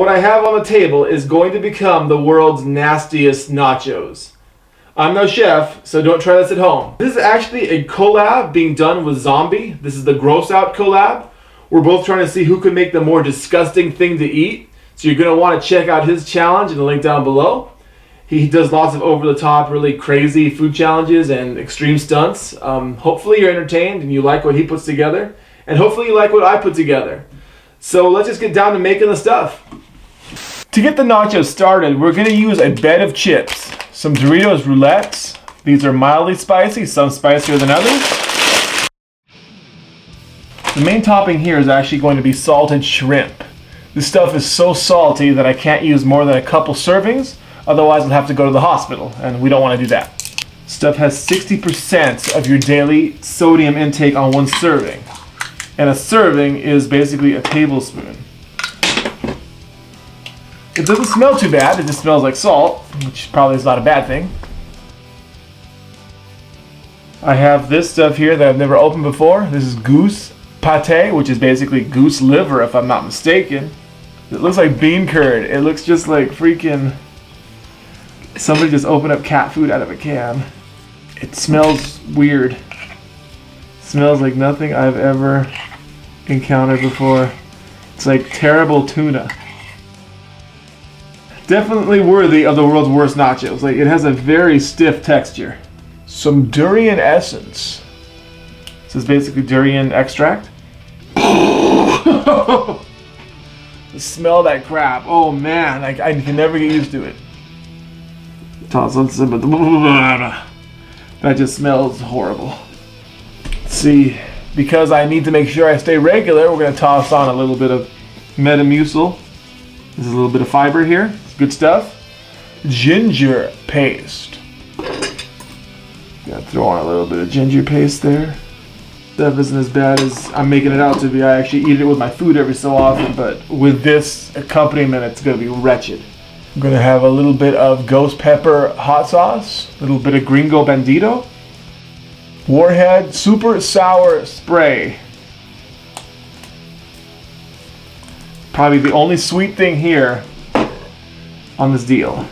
What I have on the table is going to become the world's nastiest nachos. I'm no chef, so don't try this at home. This is actually a collab being done with Zombie. This is the Gross Out collab. We're both trying to see who can make the more disgusting thing to eat. So you're going to want to check out his challenge in the link down below. He does lots of over-the-top, really crazy food challenges and extreme stunts. Hopefully you're entertained and you like what he puts together. And hopefully you like what I put together. So let's just get down to making the stuff. To get the nachos started, we're going to use a bed of chips. Some Doritos Roulettes. These are mildly spicy, some spicier than others. The main topping here is actually going to be salted shrimp. This stuff is so salty that I can't use more than a couple servings, otherwise I'll have to go to the hospital, and we don't want to do that. Stuff has 60% of your daily sodium intake on one serving, and a serving is basically a tablespoon. It doesn't smell too bad, it just smells like salt, which probably is not a bad thing. I have this stuff here that I've never opened before. This is goose pate, which is basically goose liver if I'm not mistaken. It looks like bean curd. It looks just like freaking somebody just opened up cat food out of a can. It smells weird. It smells like nothing I've ever encountered before. It's like terrible tuna. Definitely worthy of the world's worst nachos. Like, it has a very stiff texture. Some durian essence. This is basically durian extract. Smell that crap. Oh man, I can never get used to it. That just smells horrible. Let's see, because I need to make sure I stay regular, we're going to toss on a little bit of Metamucil. There's a little bit of fiber here. Good stuff. Ginger paste. Gotta throw on a little bit of ginger paste there. Stuff isn't as bad as I'm making it out to be. I actually eat it with my food every so often, but with this accompaniment, it's gonna be wretched. I'm gonna have a little bit of ghost pepper hot sauce, a little bit of gringo bandito, Warhead super sour spray. Probably the only sweet thing here on this deal.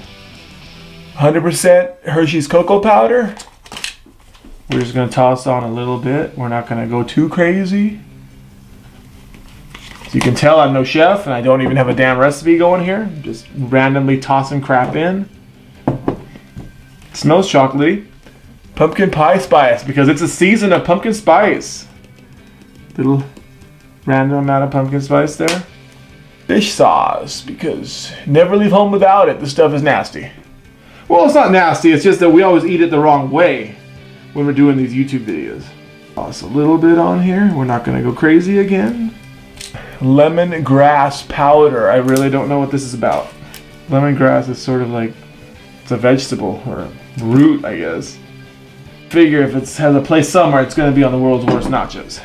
100% Hershey's cocoa powder. We're just gonna toss on a little bit. We're not gonna go too crazy. So you can tell I'm no chef and I don't even have a damn recipe going here. I'm just randomly tossing crap in. It smells chocolatey. Pumpkin pie spice, because it's a season of pumpkin spice. Little random amount of pumpkin spice there. Fish sauce, because never leave home without it. This stuff is nasty. Well, it's not nasty, it's just that we always eat it the wrong way when we're doing these YouTube videos. Toss a little bit on here. We're not gonna go crazy again. Lemongrass powder. I really don't know what this is about. Lemongrass is sort of like, it's a vegetable or a root, I guess. Figure if it has a place somewhere, it's gonna be on the world's worst nachos.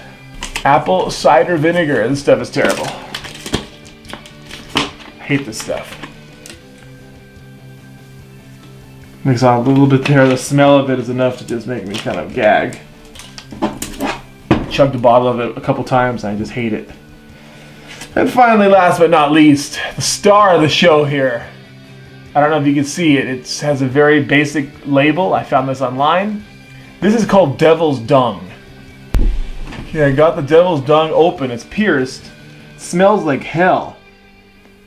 Apple cider vinegar. This stuff is terrible. I hate this stuff. Mix on a little bit there. The smell of it is enough to just make me kind of gag. Chugged a bottle of it a couple times and I just hate it. And finally, last but not least, the star of the show here. I don't know if you can see it. It has a very basic label. I found this online. This is called devil's dung. Okay, I got the devil's dung open. It's pierced. It smells like hell.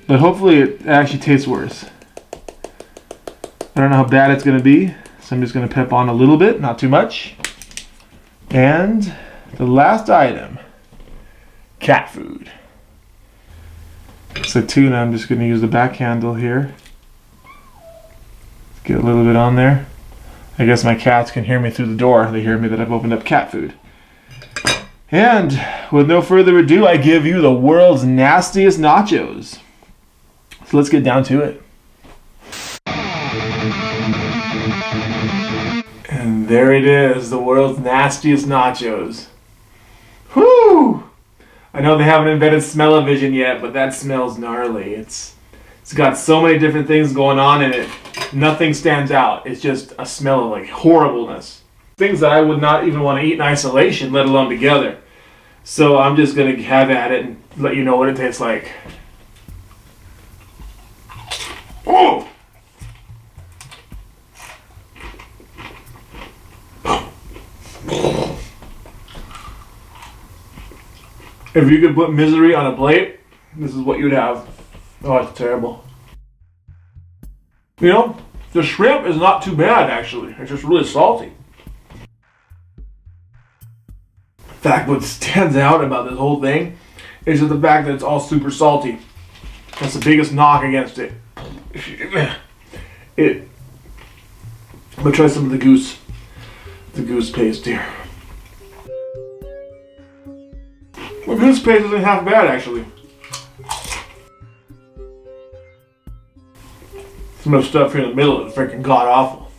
But hopefully it actually tastes worse. I don't know how bad it's going to be, so I'm just going to pep on a little bit, not too much. And the last item, cat food. So tuna, I'm just going to use the back handle here. Get a little bit on there. I guess my cats can hear me through the door. They hear me that I've opened up cat food. And with no further ado, I give you the world's nastiest nachos. So let's get down to it. And there it is, the world's nastiest nachos. Whew! I know they haven't invented smell-o-vision yet, but that smells gnarly. It's got so many different things going on in it. Nothing stands out. It's just a smell of like horribleness. Things that I would not even want to eat in isolation, let alone together. So I'm just going to have at it and let you know what it tastes like. If you could put misery on a plate, this is what you'd have. Oh, it's terrible. You know, the shrimp is not too bad actually. It's just really salty. In fact, what stands out about this whole thing is the fact that it's all super salty. That's the biggest knock against it. I'm gonna try some of the goose paste here. The goose paste isn't half bad actually. Some of the stuff here in the middle is freaking god awful.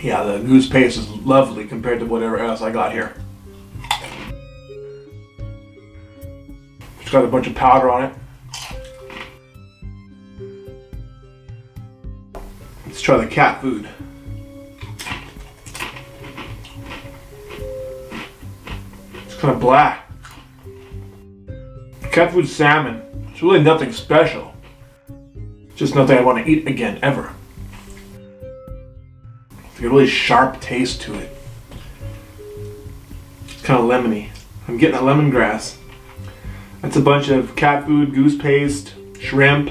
Yeah, the goose paste is lovely compared to whatever else I got here. It's got a bunch of powder on it. Let's try the cat food. It's kind of black. Cat food salmon. It's really nothing special. Just nothing I want to eat again, ever. It's got a really sharp taste to it. It's kind of lemony. I'm getting that lemongrass. That's a bunch of cat food, goose paste, shrimp.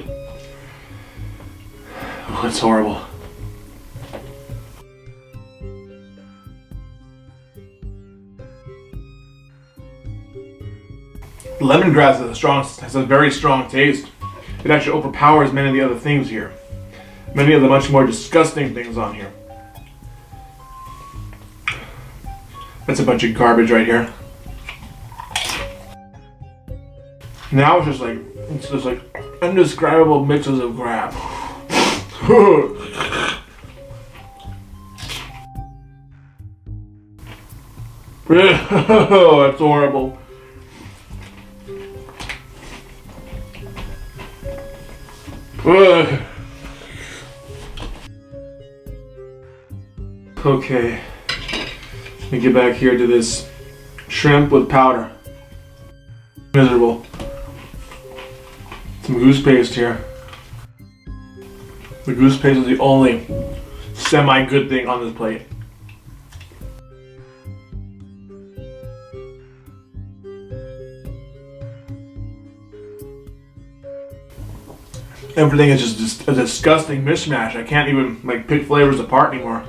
Oh, it's horrible. Lemongrass has a very strong taste. It actually overpowers many of the other things here. Many of the much more disgusting things on here. That's a bunch of garbage right here. Now it's just like indescribable mixes of crap. Oh, that's horrible. Okay, let me get back here to this shrimp with powder. Miserable. Some goose paste here. The goose paste is the only semi-good thing on this plate. Everything is just a disgusting mishmash. I can't even pick flavors apart anymore.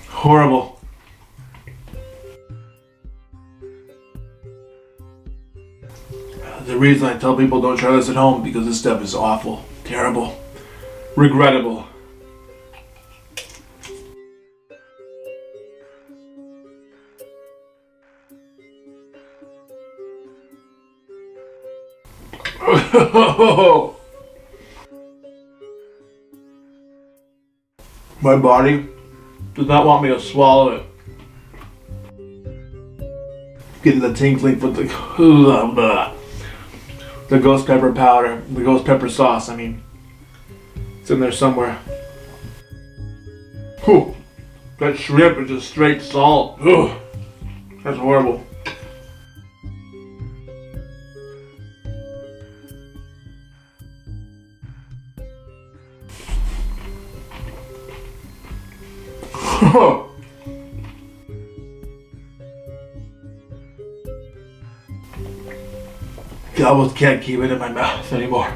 Horrible. The reason I tell people don't try this at home because this stuff is awful, terrible, regrettable. My body does not want me to swallow it. Getting the tinkling with the ghost pepper powder, the ghost pepper sauce. I mean, it's in there somewhere. Whew. That shrimp is just straight salt. Ugh. That's horrible. I almost can't keep it in my mouth anymore.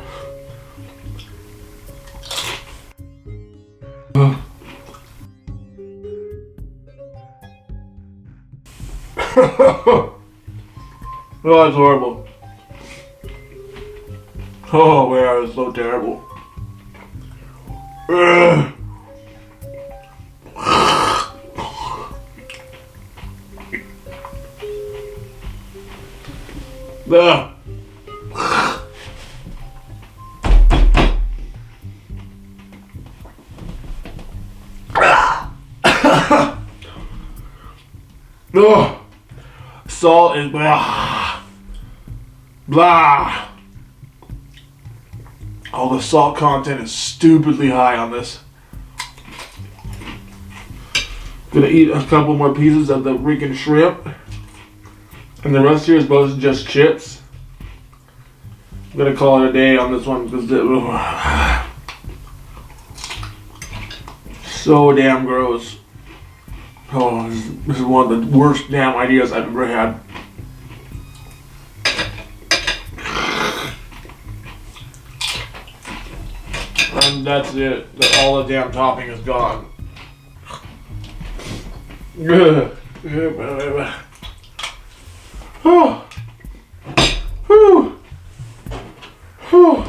Oh, it's horrible. Oh, man, it's so terrible. Ugh. Oh, salt is blah. Blah. All the salt content is stupidly high on this. Gonna eat a couple more pieces of the freaking shrimp. And the rest here is both just chips. I'm gonna call it a day on this one because it so damn gross. Oh, this is one of the worst damn ideas I've ever had. And that's it. All the damn topping is gone. Oh. Whew. Whew.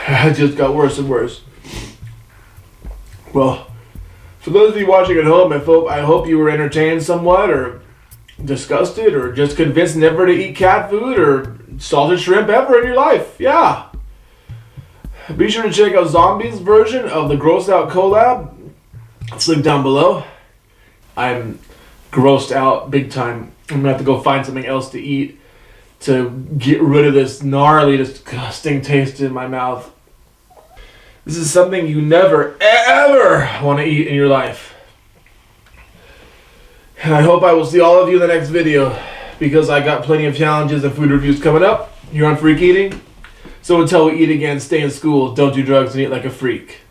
It just got worse and worse. Well, for those of you watching at home, I hope you were entertained somewhat, or disgusted, or just convinced never to eat cat food or salted shrimp ever in your life. Yeah. Be sure to check out Zombie's version of the Gross Out collab. It's linked down below. I'm grossed out big time. I'm gonna have to go find something else to eat to get rid of this gnarly, disgusting taste in my mouth. This is something you never, ever want to eat in your life. And I hope I will see all of you in the next video, because I got plenty of challenges and food reviews coming up here on Freak Eating. So until we eat again, stay in school, don't do drugs, and eat like a freak.